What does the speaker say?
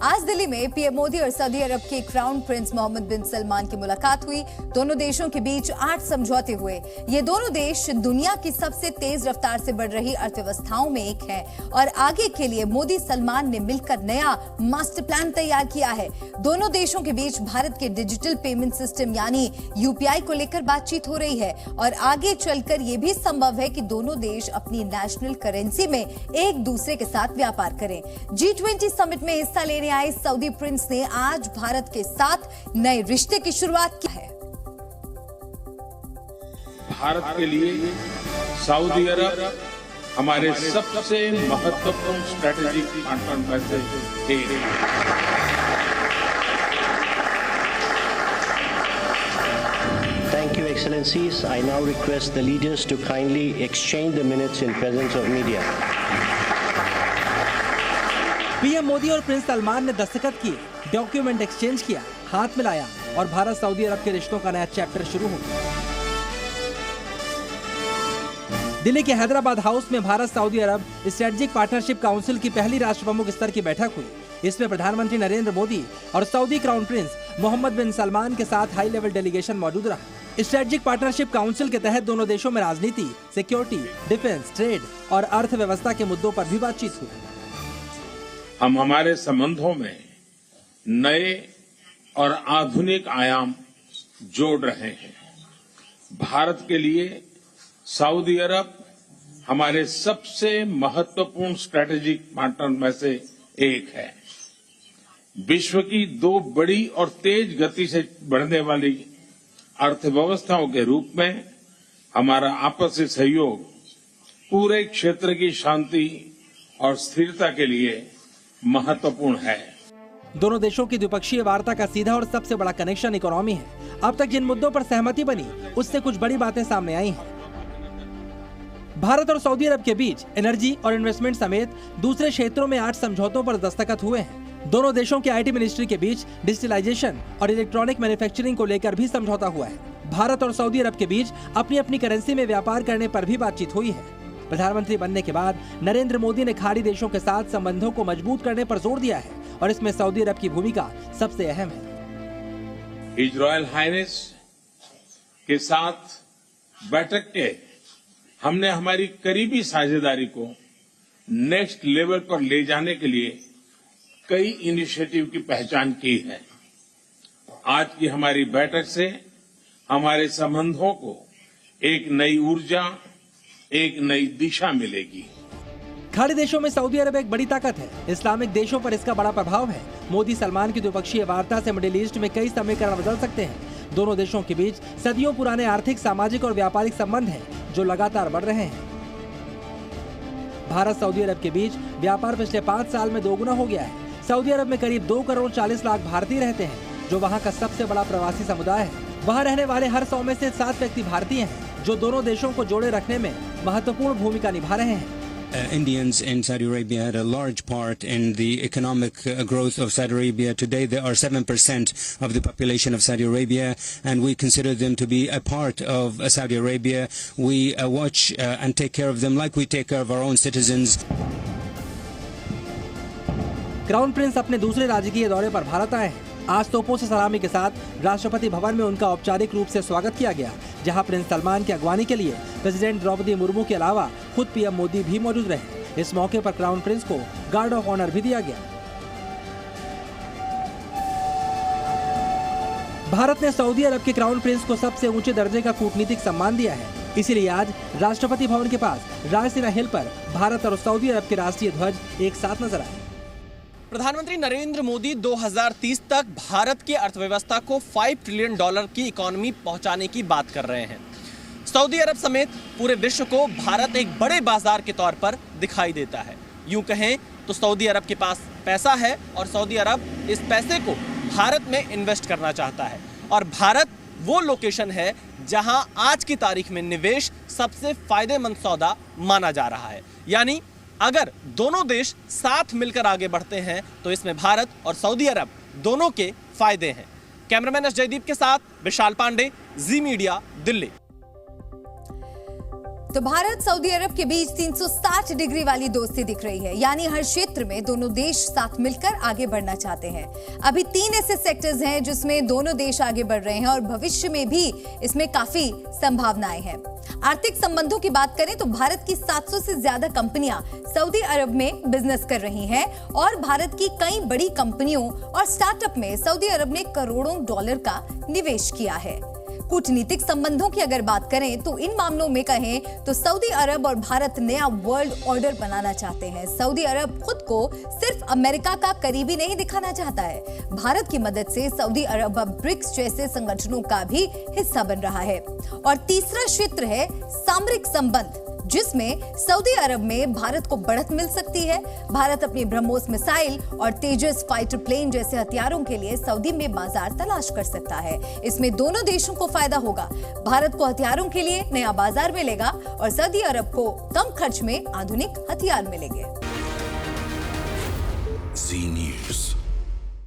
आज दिल्ली में पीएम मोदी और सऊदी अरब के क्राउन प्रिंस मोहम्मद बिन सलमान की मुलाकात हुई। दोनों देशों के बीच 8 समझौते हुए। ये दोनों देश दुनिया की सबसे तेज रफ्तार से बढ़ रही अर्थव्यवस्थाओं में एक है और आगे के लिए मोदी सलमान ने मिलकर नया मास्टर प्लान तैयार किया है। दोनों देशों के बीच भारत के डिजिटल पेमेंट सिस्टम यानी यूपीआई को लेकर बातचीत हो रही है और आगे चलकर यह भी संभव है कि दोनों देश अपनी नेशनल करेंसी में एक दूसरे के साथ व्यापार करें। G20 समिट में हिस्सा लेने आए सऊदी प्रिंस ने आज भारत के साथ नए रिश्ते की शुरुआत की है। भारत के लिए सऊदी अरब हमारे सबसे महत्वपूर्ण स्ट्रेटेजिक पार्टनर में से एक है। Thank you, Excellencies. I now request the leaders to kindly exchange the minutes in presence of media. PM Modi और प्रिंस सलमान ने दस्तखत किए, डॉक्यूमेंट एक्सचेंज किया, हाथ मिलाया और भारत सऊदी अरब के रिश्तों का नया चैप्टर शुरू हो गया। दिल्ली के हैदराबाद हाउस में भारत सऊदी अरब स्ट्रेटेजिक पार्टनरशिप काउंसिल की पहली राष्ट्र प्रमुख स्तर की बैठक हुई। इसमें प्रधानमंत्री नरेंद्र मोदी और सऊदी क्राउन प्रिंस मोहम्मद बिन सलमान के साथ हाई लेवल डेलीगेशन मौजूद रहा। स्ट्रेटेजिक पार्टनरशिप काउंसिल के तहत दोनों देशों में राजनीति, सिक्योरिटी, डिफेंस, ट्रेड और अर्थव्यवस्था के मुद्दों पर भी बातचीत हुई। हम हमारे संबंधों में नए और आधुनिक आयाम जोड़ रहे हैं। भारत के लिए सऊदी अरब हमारे सबसे महत्वपूर्ण स्ट्रेटेजिक पार्टनर में से एक है। विश्व की 2 बड़ी और तेज गति से बढ़ने वाली अर्थव्यवस्थाओं के रूप में हमारा आपसी सहयोग पूरे क्षेत्र की शांति और स्थिरता के लिए महत्वपूर्ण है। दोनों देशों की द्विपक्षीय वार्ता का सीधा और सबसे बड़ा कनेक्शन इकोनॉमी है। अब तक जिन मुद्दों पर सहमति बनी, उससे कुछ बड़ी बातें सामने आई हैं। भारत और सऊदी अरब के बीच एनर्जी और इन्वेस्टमेंट समेत दूसरे क्षेत्रों में 8 समझौतों पर दस्तखत हुए हैं। दोनों देशों के आईटी मिनिस्ट्री के बीच डिजिटलाइजेशन और इलेक्ट्रॉनिक मैन्युफैक्चरिंग को लेकर भी समझौता हुआ है। भारत और सऊदी अरब के बीच अपनी अपनी करेंसी में व्यापार करने पर भी बातचीत हुई है। प्रधानमंत्री बनने के बाद नरेंद्र मोदी ने खाड़ी देशों के साथ संबंधों को मजबूत करने पर जोर दिया है और इसमें सऊदी अरब की भूमिका सबसे अहम है। हिज रॉयल हाइनेस के साथ बैठक के हमने हमारी करीबी साझेदारी को नेक्स्ट लेवल पर ले जाने के लिए कई इनिशिएटिव की पहचान की है। आज की हमारी बैठक से हमारे संबंधों को एक नई ऊर्जा, एक नई दिशा मिलेगी। खाड़ी देशों में सऊदी अरब एक बड़ी ताकत है। इस्लामिक देशों पर इसका बड़ा प्रभाव है। मोदी सलमान की द्विपक्षीय वार्ता से मिडिल ईस्ट में कई समीकरण बदल सकते हैं। दोनों देशों के बीच सदियों पुराने आर्थिक, सामाजिक और व्यापारिक संबंध हैं, जो लगातार बढ़ रहे हैं। भारत सऊदी अरब के बीच व्यापार पिछले 5 साल में दोगुना हो गया है। सऊदी अरब में करीब 2 करोड़ 40 लाख भारतीय रहते हैं, जो वहाँ का सबसे बड़ा प्रवासी समुदाय है। वहाँ रहने वाले हर 100 में से 7 व्यक्ति भारतीय हैं, जो दोनों देशों को जोड़े रखने में महत्वपूर्ण भूमिका निभा रहे हैं। Indians in Saudi Arabia had a large part in the economic growth of Saudi Arabia. Today they are 7% of the population of Saudi Arabia, and we consider them to be a part of Saudi Arabia. We watch and take care of them like we take care of our own citizens. Crown Prince अपने दूसरे राजकीय दौरे पर भारत आए हैं। आज तोपों से सलामी के साथ राष्ट्रपति भवन में उनका औपचारिक रूप से स्वागत किया गया, जहां प्रिंस सलमान की अगवानी के लिए प्रेसिडेंट द्रौपदी मुर्मू के अलावा खुद पीएम मोदी भी मौजूद रहे। इस मौके पर क्राउन प्रिंस को गार्ड ऑफ ऑनर भी दिया गया। भारत ने सऊदी अरब के क्राउन प्रिंस को सबसे ऊंचे दर्जे का कूटनीतिक सम्मान दिया है। इसीलिए आज राष्ट्रपति भवन के पास रायसीना हिल पर भारत और सऊदी अरब के राष्ट्रीय ध्वज एक साथ नजर आए। प्रधानमंत्री नरेंद्र मोदी 2030 तक भारत की अर्थव्यवस्था को $5 ट्रिलियन की इकोनॉमी पहुंचाने की बात कर रहे हैं। सऊदी अरब समेत पूरे विश्व को भारत एक बड़े बाजार के तौर पर दिखाई देता है। यूं कहें तो सऊदी अरब के पास पैसा है और सऊदी अरब इस पैसे को भारत में इन्वेस्ट करना चाहता है और भारत वो लोकेशन है जहां आज की तारीख में निवेश सबसे फायदेमंद सौदा माना जा रहा है। यानी अगर दोनों देश साथ मिलकर आगे बढ़ते हैं तो इसमें भारत और सऊदी अरब दोनों के फायदे हैं। कैमरामैन एस जयदीप के साथ विशाल पांडे, जी मीडिया, दिल्ली। तो भारत सऊदी अरब के बीच 360 डिग्री वाली दोस्ती दिख रही है, यानी हर क्षेत्र में दोनों देश साथ मिलकर आगे बढ़ना चाहते हैं। अभी 3 ऐसे सेक्टर्स हैं जिसमें दोनों देश आगे बढ़ रहे हैं और भविष्य में भी इसमें काफी संभावनाएं हैं। आर्थिक संबंधों की बात करें तो भारत की 700 से ज्यादा कंपनियां सऊदी अरब में बिजनेस कर रही हैं और भारत की कई बड़ी कंपनियों और स्टार्टअप में सऊदी अरब ने करोड़ों डॉलर का निवेश किया है। कूटनीतिक संबंधों की अगर बात करें तो इन मामलों में कहें तो सऊदी अरब और भारत नया वर्ल्ड ऑर्डर बनाना चाहते हैं। सऊदी अरब खुद को सिर्फ अमेरिका का करीबी नहीं दिखाना चाहता है। भारत की मदद से सऊदी अरब अब ब्रिक्स जैसे संगठनों का भी हिस्सा बन रहा है। और तीसरा क्षेत्र है सामरिक संबंध, जिसमें सऊदी अरब में भारत को बढ़त मिल सकती है। भारत अपनी ब्रह्मोस मिसाइल और तेजस फाइटर प्लेन जैसे हथियारों के लिए सऊदी में बाजार तलाश कर सकता है। इसमें दोनों देशों को फायदा होगा। भारत को हथियारों के लिए नया बाजार मिलेगा और सऊदी अरब को कम खर्च में आधुनिक हथियार मिलेंगे। जी न्यूज़।